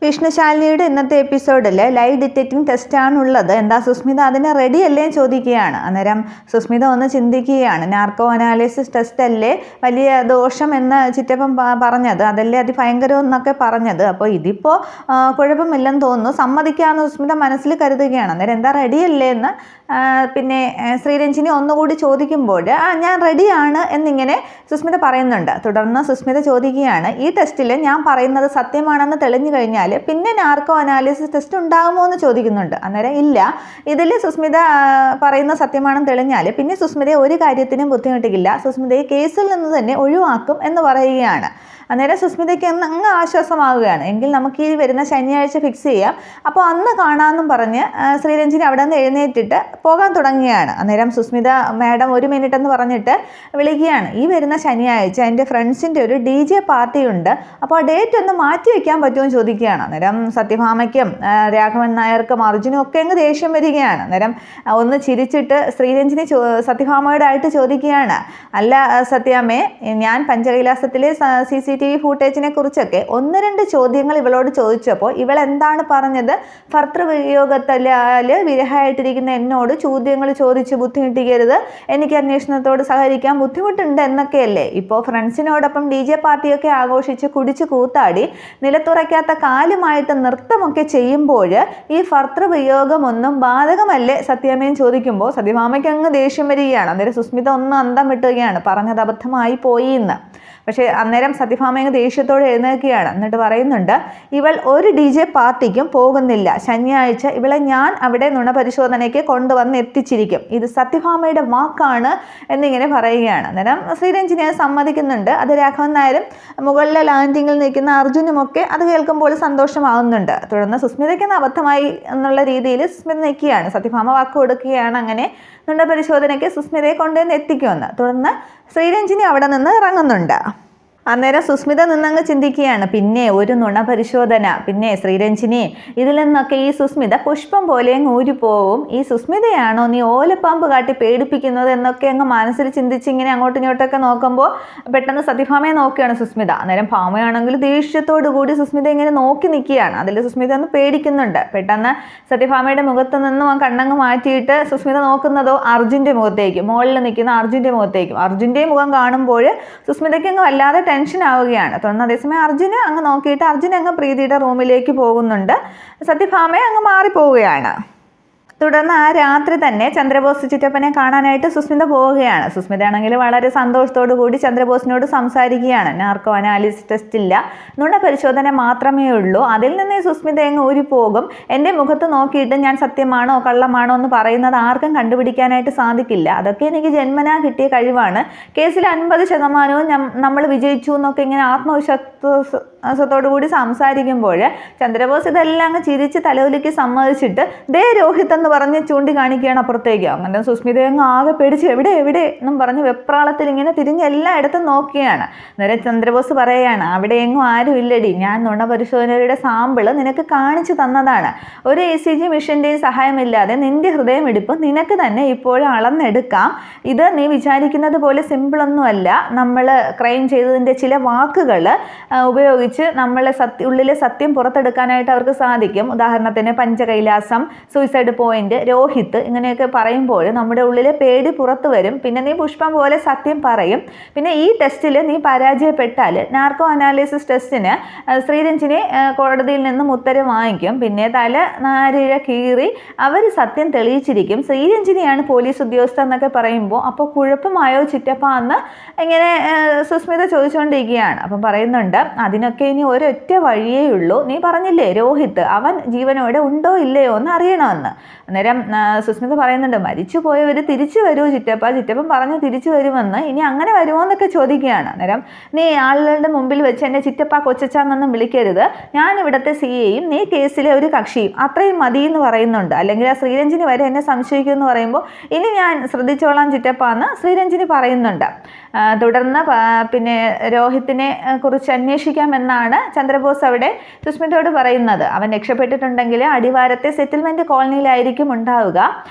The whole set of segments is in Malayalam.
വിഷ്ണുശാലിനിയുടെ ഇന്നത്തെ എപ്പിസോഡിൽ ലൈവ് ഡിറ്റക്റ്റിംഗ് ടെസ്റ്റാണുള്ളത്. എന്താ സുസ്മിത അതിന് റെഡി അല്ലേ ചോദിക്കുകയാണ്. അന്നേരം സുസ്മിത ഒന്ന് ചിന്തിക്കുകയാണ്. നാർക്കോ അനാലിസിസ് ടെസ്റ്റ് അല്ലേ വലിയ ദോഷം എന്ന് ചിറ്റപ്പൻ പറഞ്ഞത്, അതല്ലേ അതിഭയങ്കരം എന്നൊക്കെ പറഞ്ഞത്. അപ്പോൾ ഇതിപ്പോൾ കുഴപ്പമില്ലെന്ന് തോന്നുന്നു, സമ്മതിക്കാമെന്ന് സുസ്മിത മനസ്സിൽ കരുതുകയാണ്. അന്നേരം എന്താ റെഡി അല്ലേ എന്ന് പിന്നെ ശ്രീരഞ്ജിനി ഒന്നുകൂടി ചോദിക്കുമ്പോൾ ഞാൻ റെഡിയാണ് എന്നിങ്ങനെ സുസ്മിത പറയുന്നുണ്ട്. തുടർന്ന് സുസ്മിത ചോദിക്കുകയാണ്, ഈ ടെസ്റ്റിൽ ഞാൻ പറയുന്നത് സത്യമാണെന്ന് തെളിഞ്ഞു കഴിഞ്ഞാൽ പിന്നെ നാർക്കോ അനാലിസിസ് ടെസ്റ്റ് ഉണ്ടാകുമോ എന്ന് ചോദിക്കുന്നുണ്ട്. അന്നേരം ഇല്ല, ഇതിൽ സുസ്മിത പറയുന്ന സത്യമാണെന്ന് തെളിഞ്ഞാൽ പിന്നെ സുസ്മിതയെ ഒരു കാര്യത്തിനും ബുദ്ധിമുട്ടിക്കില്ല, സുസ്മിതയെ കേസിൽ നിന്ന് തന്നെ ഒഴിവാക്കും എന്ന് പറയുകയാണ്. അന്നേരം സുസ്മിതയ്ക്ക് അങ്ങ് ആശ്വാസമാവുകയാണ്. എങ്കിൽ നമുക്ക് ഈ വരുന്ന ശനിയാഴ്ച ഫിക്സ് ചെയ്യാം, അപ്പോൾ അന്ന് കാണാമെന്നും പറഞ്ഞ് ശ്രീരഞ്ജിനി അവിടെ നിന്ന് എഴുന്നേറ്റിട്ട് പോകാൻ തുടങ്ങുകയാണ്. അന്നേരം സുസ്മിത മാഡം 1 മിനിറ്റ് എന്ന് പറഞ്ഞിട്ട് വിളിക്കുകയാണ്. ഈ വരുന്ന ശനിയാഴ്ച എൻ്റെ ഫ്രണ്ട്സിൻ്റെ ഒരു DJ പാർട്ടി ഉണ്ട്, അപ്പോൾ ആ ഡേറ്റ് ഒന്ന് മാറ്റി വയ്ക്കാൻ പറ്റുമെന്ന് ചോദിക്കുകയാണ്. അന്നേരം സത്യഭാമയ്ക്കും രാഘവൻ നായർക്കും അർജുനും ഒക്കെ അങ്ങ് ദേഷ്യം വരികയാണ്. അന്നേരം ഒന്ന് ചിരിച്ചിട്ട് ശ്രീരഞ്ജിനി സത്യഭാമയോട് ആയിട്ട് ചോദിക്കുകയാണ്, അല്ല സത്യാമ്മേ, ഞാൻ പഞ്ചകൈലാസത്തിലെ CCTV ഫൂട്ടേജിനെ കുറിച്ചൊക്കെ 1-2 ചോദ്യങ്ങൾ ഇവളോട് ചോദിച്ചപ്പോൾ ഇവൾ എന്താണ് പറഞ്ഞത്? ഭർത്തൃവിയോഗത്താൽ വിരഹമായിട്ടിരിക്കുന്ന എന്നോട് ചോദ്യങ്ങൾ ചോദിച്ച് ബുദ്ധിമുട്ടിക്കരുത്, എനിക്ക് അന്വേഷണത്തോട് സഹകരിക്കാൻ ബുദ്ധിമുട്ടുണ്ട് എന്നൊക്കെയല്ലേ. ഇപ്പോൾ ഫ്രണ്ട്സിനോടൊപ്പം DJ പാർട്ടിയൊക്കെ ആഘോഷിച്ച് കുടിച്ച് കൂത്താടി നിലത്തുറയ്ക്കാത്ത കാലുമായിട്ട് നൃത്തമൊക്കെ ചെയ്യുമ്പോൾ ഈ ഭർത്തൃവിയോഗമൊന്നും ബാധകമല്ലേ സത്യാമ്മയും ചോദിക്കുമ്പോൾ സത്യഭാമയ്ക്ക് അങ്ങ് ദേഷ്യം വരികയാണ്. അന്നേരം സുസ്മിത ഒന്ന് അന്തം വിട്ടുകയാണ്, പറഞ്ഞത് അബദ്ധമായി പോയി എന്ന്. പക്ഷേ അന്നേരം സത്യഭാമയങ്ങ് ദേഷ്യത്തോടെ എഴുന്നേൽക്കുകയാണ്. എന്നിട്ട് പറയുന്നുണ്ട്, ഇവൾ ഒരു DJ പാർട്ടിക്കും പോകുന്നില്ല, ശനിയാഴ്ച ഇവളെ ഞാൻ അവിടെ നുണപരിശോധനയ്ക്ക് കൊണ്ടുവന്ന് എത്തിച്ചിരിക്കും, ഇത് സത്യഭാമയുടെ വാക്കാണ് എന്നിങ്ങനെ പറയുകയാണ്. അന്നേരം ശ്രീരഞ്ജിനി അത് സമ്മതിക്കുന്നുണ്ട്. അത് രാഘവൻ നായരും മുകളിലെ ലാൻഡിങ്ങിൽ നിൽക്കുന്ന അർജുനുമൊക്കെ അത് കേൾക്കുമ്പോൾ സന്തോഷമാകുന്നുണ്ട്. തുടർന്ന് സുസ്മിതയ്ക്ക് അബദ്ധമായി എന്നുള്ള രീതിയിൽ സുസ്മിത നിൽക്കുകയാണ്. സത്യഭാമ വാക്ക് കൊടുക്കുകയാണ്, അങ്ങനെ നുണപരിശോധനയ്ക്ക് സുസ്മിതയെ കൊണ്ടുവന്ന് എത്തിക്കുമെന്ന്. തുടർന്ന് ശ്രീരഞ്ജിനി അവിടെ നിന്ന് ഇറങ്ങുന്നുണ്ട്. അന്നേരം സുസ്മിത നിന്നങ്ങ് ചിന്തിക്കുകയാണ്, പിന്നെ ഒരു നുണ പരിശോധന, പിന്നെ ശ്രീരഞ്ജിനി ഇതിൽ നിന്നൊക്കെ ഈ സുസ്മിത പുഷ്പം പോലെ അങ്ങ് ഊരിപ്പോവും, ഈ സുസ്മിതയാണോ നീ ഓലപ്പാമ്പ് കാട്ടി പേടിപ്പിക്കുന്നത് എന്നൊക്കെ അങ്ങ് മനസ്സിൽ ചിന്തിച്ച് ഇങ്ങനെ അങ്ങോട്ടും ഇങ്ങോട്ടൊക്കെ നോക്കുമ്പോൾ പെട്ടെന്ന് സത്യഭാമയെ നോക്കുകയാണ് സുസ്മിത. അന്നേരം ഭാമയാണെങ്കിൽ ദേഷ്യത്തോടു കൂടി സുസ്മിത ഇങ്ങനെ നോക്കി നിൽക്കുകയാണ്. അതിൽ സുസ്മിത ഒന്ന് പേടിക്കുന്നുണ്ട്. പെട്ടെന്ന് സത്യഭാമയുടെ മുഖത്ത് നിന്നും ആ കണ്ണങ്ങ് മാറ്റിയിട്ട് സുസ്മിത നോക്കുന്നതോ അർജുൻ്റെ മുഖത്തേക്കും, മുകളിൽ നിൽക്കുന്ന അർജുൻ്റെ മുഖത്തേക്കും. അർജുൻ്റെ മുഖം കാണുമ്പോൾ സുസ്മിതയ്ക്ക് അങ്ങ് വല്ലാതെ ടെൻഷൻ ആവുകയാണ്. തുടർന്ന് അതേസമയം അർജുന് അങ്ങ് നോക്കിയിട്ട് അർജുൻ അങ്ങ് പ്രീതിയുടെ റൂമിലേക്ക് പോകുന്നുണ്ട്. സത്യഭാമയെ അങ്ങ് മാറിപ്പോവുകയാണ്. തുടർന്ന് ആ രാത്രി തന്നെ ചന്ദ്രബോസ് ചിറ്റപ്പനെ കാണാനായിട്ട് സുസ്മിത പോവുകയാണ്. സുസ്മിത ആണെങ്കിൽ വളരെ സന്തോഷത്തോടു കൂടി ചന്ദ്രബോസിനോട് സംസാരിക്കുകയാണ്. നാർക്കോ അനാലിസിസ് ടെസ്റ്റ് ഇല്ല, നുണ പരിശോധന മാത്രമേ ഉള്ളൂ, അതിൽ നിന്ന് സുസ്മിത എങ്ങ് ഊരിപ്പോകും, എൻ്റെ മുഖത്ത് നോക്കിയിട്ട് ഞാൻ സത്യമാണോ കള്ളമാണോ എന്ന് പറയുന്നത് ആർക്കും കണ്ടുപിടിക്കാനായിട്ട് സാധിക്കില്ല, അതൊക്കെ എനിക്ക് ജന്മനാ കിട്ടിയ കഴിവാണ്, കേസിൽ 50% നമ്മൾ വിജയിച്ചു എന്നൊക്കെ ഇങ്ങനെ ആത്മവിശ്വാസത്തോടു കൂടി സംസാരിക്കുമ്പോൾ ചന്ദ്രബോസ് ഇതെല്ലാം അങ്ങ് ചിരിച്ച് തലവലിക്ക് സമ്മതിച്ചിട്ട് ദേ രോഹിത് എന്ന് പറഞ്ഞ് ചൂണ്ടിക്കാണിക്കുകയാണ് അപ്പുറത്തേക്ക്. അങ്ങനെ സുസ്മിത അങ്ങ് ആകെ പേടിച്ച് എവിടെ എവിടെ എന്നും പറഞ്ഞ് വെപ്രാളത്തിൽ ഇങ്ങനെ തിരിഞ്ഞ് എല്ലായിടത്തും നോക്കുകയാണ്. നേരെ ചന്ദ്രബോസ് പറയുകയാണ്, അവിടെ എങ്ങും ആരും ഇല്ലടി, ഞാൻ നുണ പരിശോധനയുടെ സാമ്പിള് നിനക്ക് കാണിച്ചു തന്നതാണ്, ഒരു ECG മിഷൻ്റെയും സഹായമില്ലാതെ നിന്റെ ഹൃദയമിടിപ്പ് നിനക്ക് തന്നെ ഇപ്പോഴും അളന്നെടുക്കാം, ഇത് നീ വിചാരിക്കുന്നത് പോലെ സിമ്പിളൊന്നുമല്ല, നമ്മൾ ക്രൈം ചെയ്തതിൻ്റെ ചില വാക്കുകൾ ഉപയോഗിച്ച് നമ്മളെ ഉള്ളിലെ സത്യം പുറത്തെടുക്കാനായിട്ട് അവർക്ക് സാധിക്കും. ഉദാഹരണത്തിന് പഞ്ചകൈലാസം, സൂയിസൈഡ് പോയിന്റ്, രോഹിത് ഇങ്ങനെയൊക്കെ പറയുമ്പോൾ നമ്മുടെ ഉള്ളിലെ പേടി പുറത്തു വരും. പിന്നെ നീ പുഷ്പം പോലെ സത്യം പറയും. പിന്നെ ഈ ടെസ്റ്റിൽ നീ പരാജയപ്പെട്ടാൽ നാർക്കോ അനാലിസിസ് ടെസ്റ്റിന് ശ്രീരഞ്ജിനി കോടതിയിൽ നിന്നും ഉത്തരവ് വാങ്ങിക്കും. പിന്നെ തല നാരിഴ കീറി അവർ സത്യം തെളിയിച്ചിരിക്കും, ശ്രീരഞ്ജിനിയാണ് പോലീസ് ഉദ്യോഗസ്ഥ എന്നൊക്കെ പറയുമ്പോൾ അപ്പോൾ കുഴപ്പമായോ ചിറ്റപ്പ എന്ന് ഇങ്ങനെ സുസ്മിത ചോദിച്ചുകൊണ്ടിരിക്കുകയാണ്. അപ്പം പറയുന്നുണ്ട്, അതിനൊക്കെ ഇനി ഒരൊറ്റ വഴിയേ ഉള്ളൂ, നീ പറഞ്ഞില്ലേ രോഹിത് അവൻ ജീവനോടെ ഉണ്ടോ ഇല്ലയോ എന്ന് അറിയണമെന്ന്. അന്നേരം സുസ്മിത പറയുന്നുണ്ട്, മരിച്ചു പോയവർ തിരിച്ചു വരുമോ ചിറ്റപ്പ? ചിറ്റപ്പൻ പറഞ്ഞു തിരിച്ചു വരുമെന്ന്, ഇനി അങ്ങനെ വരുമോ എന്നൊക്കെ ചോദിക്കുകയാണ്. അന്നേരം നീ ആളുകളുടെ മുമ്പിൽ വെച്ച് എന്നെ ചിറ്റപ്പ കൊച്ചച്ചാന്നൊന്നും വിളിക്കരുത്, ഞാൻ ഇവിടുത്തെ CAയും നീ കേസിലെ ഒരു കക്ഷിയും, അത്രയും മതി എന്ന് പറയുന്നുണ്ട്. അല്ലെങ്കിൽ ആ ശ്രീരഞ്ജിനി വരെ എന്നെ സംശയിക്കുമെന്ന് പറയുമ്പോൾ ഇനി ഞാൻ ശ്രദ്ധിച്ചോളാം ചിറ്റപ്പ എന്ന് ശ്രീരഞ്ജിനി പറയുന്നുണ്ട്. തുടർന്ന് പിന്നെ രോഹിത്തിനെ കുറിച്ച് അന്വേഷിക്കാമെന്നാണ് ചന്ദ്രബോസ് അവിടെ സുസ്മിതയോട് പറയുന്നത്. അവൻ രക്ഷപ്പെട്ടിട്ടുണ്ടെങ്കിൽ അടിവാരത്തെ സെറ്റിൽമെൻറ്റ് കോളനിയിലായിരിക്കും ആയിരിക്കും ഉണ്ടാവുക.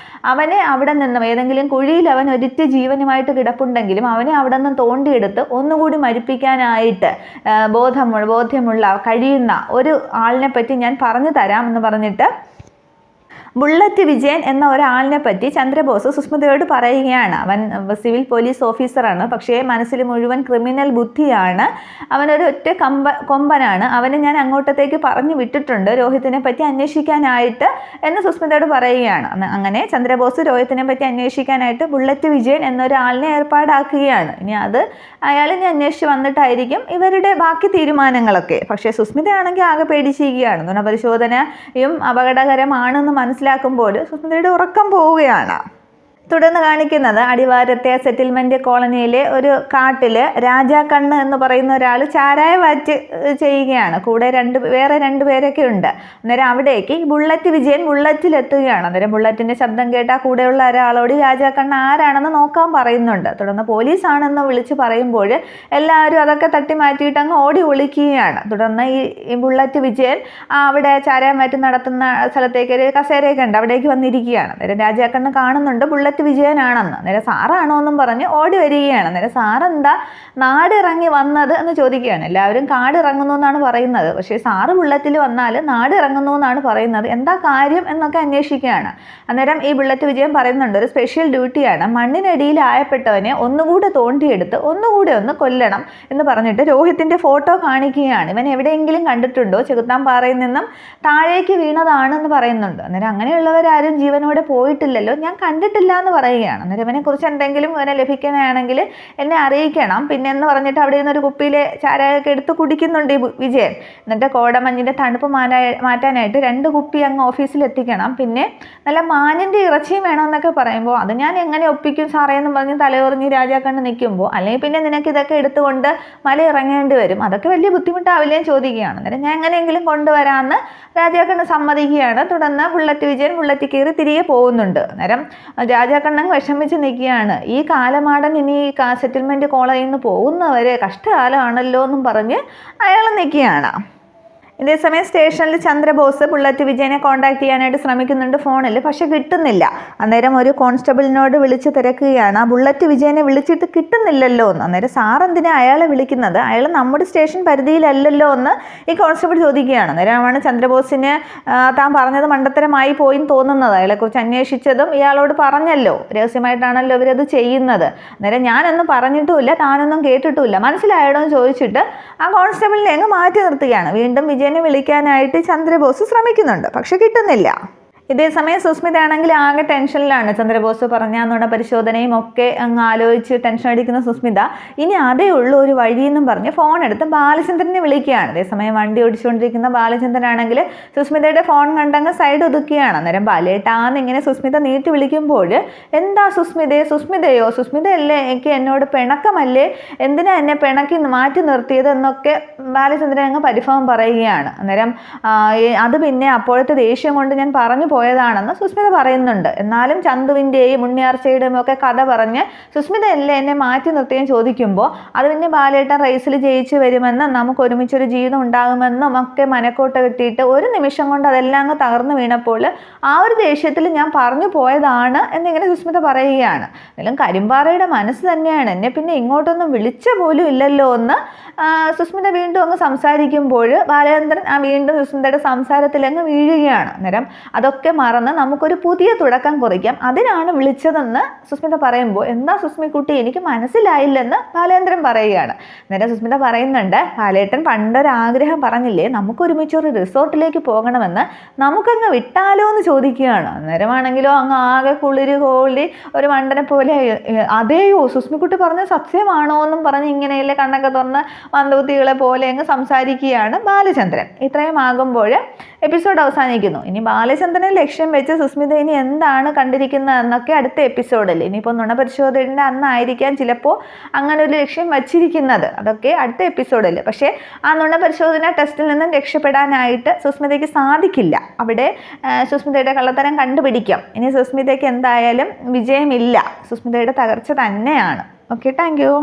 അവനെ അവിടെ നിന്നും ഏതെങ്കിലും കുഴിയിൽ അവൻ ഒരിറ്റ് ജീവനുമായിട്ട് കിടപ്പുണ്ടെങ്കിലും അവനെ അവിടെ നിന്ന് തോണ്ടിയെടുത്ത് ഒന്നുകൂടി മരിപ്പിക്കാനായിട്ട് ബോധ്യമുള്ള കഴിയുന്ന ഒരു ആളിനെ പറ്റി ഞാൻ പറഞ്ഞു തരാം എന്ന് പറഞ്ഞിട്ട് ബുള്ളറ്റ് വിജയൻ എന്ന ഒരാളിനെ പറ്റി ചന്ദ്രബോസ് സുസ്മിതയോട് പറയുകയാണ്. അവൻ സിവിൽ പോലീസ് ഓഫീസറാണ്, പക്ഷേ മനസ്സിൽ മുഴുവൻ ക്രിമിനൽ ബുദ്ധിയാണ്. അവനൊരു ഒറ്റ കൊമ്പനാണ്. അവനെ ഞാൻ അങ്ങോട്ടത്തേക്ക് പറഞ്ഞു വിട്ടിട്ടുണ്ട് രോഹിത്തിനെ പറ്റി അന്വേഷിക്കാനായിട്ട് എന്ന് സുസ്മിതയോട് പറയുകയാണ്. അങ്ങനെ ചന്ദ്രബോസ് രോഹിത്തിനെ പറ്റി അന്വേഷിക്കാനായിട്ട് ബുള്ളറ്റ് വിജയൻ എന്നൊരാളിനെ ഏർപ്പാടാക്കുകയാണ്. ഇനി അയാളിനെ അന്വേഷിച്ച് വന്നിട്ടായിരിക്കും ഇവരുടെ ബാക്കി തീരുമാനങ്ങളൊക്കെ. പക്ഷേ സുസ്മിതയാണെങ്കിൽ ആകെ പേടിച്ചിരിക്കുകയാണ്. നുണപരിശോധനയും അപകടകരമാണെന്ന് മനസ്സിലാക്കുമ്പോൾ സുസ്മിതയുടെ ഉറക്കം പോവുകയാണ്. തുടർന്ന് കാണിക്കുന്നത് അടിവാരത്തെ സെറ്റിൽമെൻറ്റ് കോളനിയിലെ ഒരു കാട്ടിൽ രാജാക്കണ്ണ് എന്ന് പറയുന്ന ഒരാൾ ചാരായ വാറ്റ് ചെയ്യുകയാണ്. കൂടെ വേറെ രണ്ട് പേരൊക്കെ ഉണ്ട്. അന്നേരം അവിടേക്ക് ബുള്ളറ്റ് വിജയൻ ബുള്ളറ്റിലെത്തുകയാണ്. അന്നേരം ബുള്ളറ്റിൻ്റെ ശബ്ദം കേട്ടാൽ കൂടെയുള്ള ഒരാളോട് രാജാക്കണ്ണ് ആരാണെന്ന് നോക്കാൻ പറയുന്നുണ്ട്. തുടർന്ന് പോലീസാണെന്ന് വിളിച്ച് പറയുമ്പോൾ എല്ലാവരും അതൊക്കെ തട്ടി മാറ്റിയിട്ട് അങ്ങ് ഓടി ഒളിക്കുകയാണ്. തുടർന്ന് ഈ ബുള്ളറ്റ് വിജയൻ അവിടെ ചാരായ വാറ്റ് നടത്തുന്ന സ്ഥലത്തേക്ക് ഒരു കസേരയൊക്കെ ഉണ്ട്, അവിടേക്ക് വന്നിരിക്കുകയാണ്. അന്നേരം രാജാക്കണ്ണ് കാണുന്നുണ്ട് ബുള്ളറ്റ് വിജയനാണെന്ന്. അന്നേരം സാറാണോ എന്നും പറഞ്ഞ് ഓടി വരികയാണ്. അന്നേരം സാറെന്താ നാടിറങ്ങി വന്നത് എന്ന് ചോദിക്കുകയാണ്. എല്ലാവരും കാടിറങ്ങുന്നു എന്നാണ് പറയുന്നത്, പക്ഷേ സാറ് ബുള്ളറ്റിൽ വന്നാൽ നാടിറങ്ങുന്നു എന്നാണ് പറയുന്നത്. എന്താ കാര്യം എന്നൊക്കെ അന്വേഷിക്കുകയാണ്. അന്നേരം ഈ ബുള്ളറ്റ് വിജയൻ പറയുന്നുണ്ട് ഒരു സ്പെഷ്യൽ ഡ്യൂട്ടിയാണ്, മണ്ണിനടിയിൽ ആയപ്പെട്ടവനെ ഒന്നുകൂടെ തോണ്ടിയെടുത്ത് ഒന്നുകൂടെ ഒന്ന് കൊല്ലണം എന്ന് പറഞ്ഞിട്ട് രോഹിത്തിൻ്റെ ഫോട്ടോ കാണിക്കുകയാണ്. ഇവൻ എവിടെയെങ്കിലും കണ്ടിട്ടുണ്ടോ, ചെകുത്താൻ പാറയിൽ നിന്നും താഴേക്ക് വീണതാണെന്ന് പറയുന്നുണ്ട്. അന്നേരം അങ്ങനെയുള്ളവരാരും ജീവനോടെ പോയിട്ടില്ലല്ലോ, ഞാൻ കണ്ടിട്ടില്ല എന്ന് പറയുകയാണ്. അന്നേരം ഇവനെ കുറിച്ച് എന്തെങ്കിലും ഇവനെ ലഭിക്കാനാണെങ്കിൽ എന്നെ അറിയിക്കണം പിന്നെ എന്ന് പറഞ്ഞിട്ട് അവിടെ നിന്നൊരു കുപ്പിയിലെ ചാരായൊക്കെ എടുത്ത് കുടിക്കുന്നുണ്ട് ഈ വിജയൻ. എന്നിട്ട് കോടമഞ്ഞിൻ്റെ തണുപ്പ് മാറ്റാനായിട്ട് 2 കുപ്പി അങ്ങ് ഓഫീസിൽ എത്തിക്കണം, പിന്നെ നല്ല മാനിൻ്റെ ഇറച്ചിയും വേണമെന്നൊക്കെ പറയുമ്പോൾ അത് ഞാൻ എങ്ങനെ ഒപ്പിക്കും സാറേ എന്ന് പറഞ്ഞ് തലയുറിഞ്ഞ് രാജാക്കണ്ണ് നിൽക്കുമ്പോൾ അല്ലെങ്കിൽ പിന്നെ നിനക്ക് ഇതൊക്കെ എടുത്തുകൊണ്ട് മല ഇറങ്ങേണ്ടി വരും, അതൊക്കെ വലിയ ബുദ്ധിമുട്ടാവില്ലേ ചോദിക്കുകയാണ്. അന്നേരം ഞാൻ എങ്ങനെയെങ്കിലും കൊണ്ടുവരാമെന്ന് രാജാക്കണ്ണ് സമ്മതിക്കുകയാണ്. തുടർന്ന് ബുള്ളറ്റ് വിജയൻ ബുള്ളറ്റ് കയറി തിരികെ പോകുന്നുണ്ട്. അന്നേരം രാജാക്കണ്ണൻ വിഷമിച്ച് നിൽക്കുകയാണ്. ഈ കാലമാടൻ ഇനി സെറ്റിൽമെൻറ്റ് കോളേജിൽ നിന്ന് പോകുന്നവരെ കഷ്ടകാലമാണല്ലോ എന്നും പറഞ്ഞ് അയാൾ നിൽക്കുകയാണ്. ഇതേസമയം സ്റ്റേഷനിൽ ചന്ദ്രബോസ് ബുള്ളറ്റ് വിജയനെ കോൺടാക്ട് ചെയ്യാനായിട്ട് ശ്രമിക്കുന്നുണ്ട് ഫോണിൽ, പക്ഷെ കിട്ടുന്നില്ല. അന്നേരം ഒരു കോൺസ്റ്റബിളിനോട് വിളിച്ച് തിരക്കുകയാണ്, ആ ബുള്ളറ്റ് വിജയനെ വിളിച്ചിട്ട് കിട്ടുന്നില്ലല്ലോ എന്ന്. അന്നേരം സാർ എന്തിനാ അയാളെ വിളിക്കുന്നത്, അയാൾ നമ്മുടെ സ്റ്റേഷൻ പരിധിയിലല്ലല്ലോ എന്ന് ഈ കോൺസ്റ്റബിൾ ചോദിക്കുകയാണ്. അന്നേരമാണ് ചന്ദ്രബോസിന് താൻ പറഞ്ഞത് മണ്ടത്തരമായി പോയി തോന്നുന്നത്. അയാളെക്കുറിച്ച് അന്വേഷിച്ചതും ഇയാളോട് പറഞ്ഞല്ലോ, രഹസ്യമായിട്ടാണല്ലോ ഇവരത് ചെയ്യുന്നത്. അന്നേരം ഞാനൊന്നും പറഞ്ഞിട്ടുമില്ല, താനൊന്നും കേട്ടിട്ടുമില്ല, മനസ്സിലായടോ എന്ന് ചോദിച്ചിട്ട് ആ കോൺസ്റ്റബിളിനെ അങ്ങ് മാറ്റി നിർത്തുകയാണ്. വീണ്ടും വിജയനെ വിളിക്കാനായിട്ട് ചന്ദ്രബോസ് ശ്രമിക്കുന്നുണ്ട്, പക്ഷെ കിട്ടുന്നില്ല. ഇതേസമയം സുസ്മിത ആണെങ്കിൽ ആകെ ടെൻഷനിലാണ്. ചന്ദ്രബോസ് പറഞ്ഞ നുണ പരിശോധനയും ഒക്കെ അങ്ങ് ആലോചിച്ച് ടെൻഷൻ അടിക്കുന്ന സുസ്മിത ഇനി അതേ ഉള്ളൂ ഒരു വഴിയെന്നും പറഞ്ഞ് ഫോൺ എടുത്ത് ബാലചന്ദ്രനെ വിളിക്കുകയാണ്. അതേസമയം വണ്ടി ഓടിച്ചുകൊണ്ടിരിക്കുന്ന ബാലചന്ദ്രനാണെങ്കിൽ സുസ്മിതയുടെ ഫോൺ കണ്ടങ്ങ് സൈഡ് ഒതുക്കുകയാണ്. അന്നേരം ബാലേട്ടാന്ന് ഇങ്ങനെ സുസ്മിത നീട്ടി വിളിക്കുമ്പോൾ എന്താ സുസ്മിതയോ സുസ്മിതയല്ലേ എനിക്ക് എന്നോട് പിണക്കമല്ലേ, എന്തിനാ എന്നെ പിണക്കി മാറ്റി നിർത്തിയത് എന്നൊക്കെ ബാലചന്ദ്രൻ അങ്ങ് പരിഭവം പറയുകയാണ്. അന്നേരം അത് പിന്നെ അപ്പോഴത്തെ ദേഷ്യം കൊണ്ട് ഞാൻ പറഞ്ഞു പോയതാണെന്ന് സുസ്മിത പറയുന്നുണ്ട്. എന്നാലും ചന്തുവിൻ്റെയും ഉണ്ണിയാർച്ചയുടെയും ഒക്കെ കഥ പറഞ്ഞ് സുസ്മിതയല്ലേ എന്നെ മാറ്റി നിർത്തിയെന്ന് ചോദിക്കുമ്പോൾ അത് പിന്നെ ബാലേട്ടൻ റേസിൽ ജയിച്ചു വരുമെന്നും നമുക്ക് ഒരുമിച്ചൊരു ജീവിതം ഉണ്ടാകുമെന്നും ഒക്കെ മനക്കോട്ട കിട്ടിയിട്ട് ഒരു നിമിഷം കൊണ്ട് അതെല്ലാം അങ്ങ് തകർന്നു വീണപ്പോൾ ആ ഒരു ദേഷ്യത്തിൽ ഞാൻ പറഞ്ഞു പോയതാണ് എന്നിങ്ങനെ സുസ്മിത പറയുകയാണ്. എന്നാലും കരിമ്പാറയുടെ മനസ്സ് തന്നെയാണ്, എന്നെ പിന്നെ ഇങ്ങോട്ടൊന്നും വിളിച്ച പോലും ഇല്ലല്ലോ എന്ന് സുസ്മിത വീണ്ടും അങ്ങ് സംസാരിക്കുമ്പോൾ ബാലചന്ദ്രൻ വീണ്ടും സുസ്മിതയുടെ സംസാരത്തിൽ അങ്ങ് വീഴുകയാണ്. അന്നേരം അതൊക്കെ മറന്ന് നമുക്കൊരു പുതിയ തുടക്കം കുറിക്കാം, അതിനാണ് വിളിച്ചതെന്ന് സുസ്മിത പറയുമ്പോൾ എന്താ സുസ്മിക്കുട്ടി എനിക്ക് മനസ്സിലായില്ലെന്ന് ബാലേന്ദ്രൻ പറയുകയാണ്. അന്നേരം സുസ്മിത പറയുന്നുണ്ട്, ബാലേട്ടൻ പണ്ടൊരാഗ്രഹം പറഞ്ഞില്ലേ നമുക്ക് ഒരുമിച്ചൊരു റിസോർട്ടിലേക്ക് പോകണമെന്ന്, നമുക്കങ്ങ് വിട്ടാലോ എന്ന് ചോദിക്കുകയാണ്. അന്നേരമാണെങ്കിലോ അങ്ങ് ആകെ കുളിര് കോളി ഒരു മണ്ടനെ പോലെ അതേയോ സുസ്മിക്കുട്ടി പറഞ്ഞ സത്യമാണോ എന്നും പറഞ്ഞ് ഇങ്ങനെയല്ലേ കണ്ണൊക്കെ തുറന്ന് മന്ദബുദ്ധികളെ പോലെ അങ്ങ് സംസാരിക്കുകയാണ് ബാലചന്ദ്രൻ. ഇത്രയും ആകുമ്പോൾ എപ്പിസോഡ് അവസാനിക്കുന്നു. ഇനി ബാലചന്ദ്രനെ ലക്ഷ്യം വെച്ച് സുസ്മിത ഇനി എന്താണ് കണ്ടിരിക്കുന്നത് എന്നൊക്കെ അടുത്ത എപ്പിസോഡിൽ, ഇനിയിപ്പോൾ നുണപരിശോധനയുടെ അന്നായിരിക്കാം ചിലപ്പോൾ അങ്ങനെ ഒരു ലക്ഷ്യം വച്ചിരിക്കുന്നത്, അതൊക്കെ അടുത്ത എപ്പിസോഡിൽ. പക്ഷേ ആ നുണപരിശോധന ടെസ്റ്റിൽ നിന്നും രക്ഷപ്പെടാനായിട്ട് സുസ്മിതയ്ക്ക് സാധിക്കില്ല. അവിടെ സുസ്മിതയുടെ കള്ളത്തരം കണ്ടുപിടിക്കാം. ഇനി സുസ്മിതയ്ക്ക് എന്തായാലും വിജയമില്ല, സുസ്മിതയുടെ തകർച്ച തന്നെയാണ്. Okay, thank you.